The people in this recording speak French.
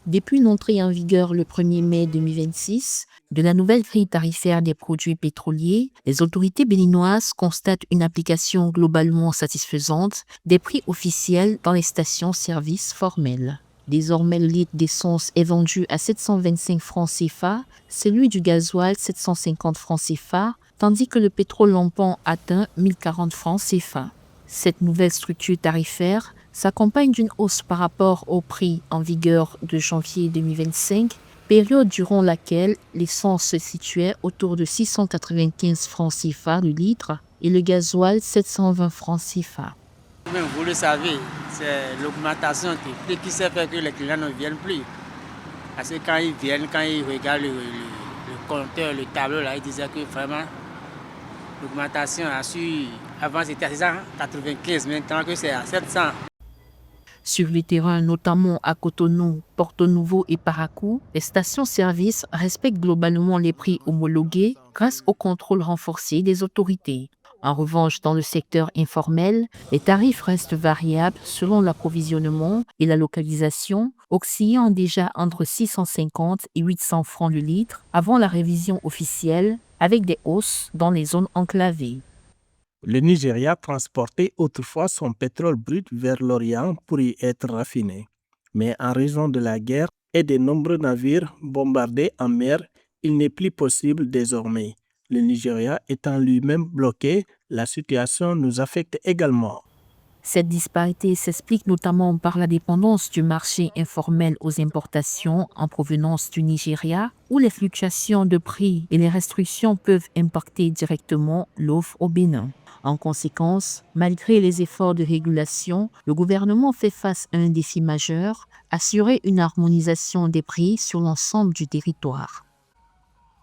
Depuis l'entrée en vigueur le 1er mai 2026 de la nouvelle grille tarifaire des produits pétroliers, les autorités béninoises constatent une application globalement satisfaisante des prix officiels dans les stations-service formelles. Désormais, le litre d'essence est vendu à 725 francs CFA, celui du gasoil 750 francs CFA, tandis que le pétrole lampant atteint 1040 francs CFA. Cette nouvelle structure tarifaire s'accompagne d'une hausse par rapport au prix en vigueur de janvier 2025, période durant laquelle l'essence se situait autour de 695 francs CFA le litre et le gasoil 720 francs CFA. Même vous le savez, c'est l'augmentation des prix qui fait que les clients ne viennent plus. Parce que quand ils viennent, quand ils regardent le compteur, le tableau, là, ils disaient que vraiment l'augmentation a su. Avant c'était à 695, maintenant que c'est à 700. Sur le terrain, notamment à Cotonou, Porto Novo et Parakou, les stations-service respectent globalement les prix homologués grâce au contrôle renforcé des autorités. En revanche, dans le secteur informel, les tarifs restent variables selon l'approvisionnement et la localisation, oscillant déjà entre 650 et 800 francs le litre avant la révision officielle, avec des hausses dans les zones enclavées. Le Nigeria transportait autrefois son pétrole brut vers l'Orient pour y être raffiné. Mais en raison de la guerre et des nombreux navires bombardés en mer, il n'est plus possible désormais. Le Nigeria étant lui-même bloqué, la situation nous affecte également. Cette disparité s'explique notamment par la dépendance du marché informel aux importations en provenance du Nigeria, où les fluctuations de prix et les restrictions peuvent impacter directement l'offre au Bénin. En conséquence, malgré les efforts de régulation, le gouvernement fait face à un défi majeur, assurer une harmonisation des prix sur l'ensemble du territoire.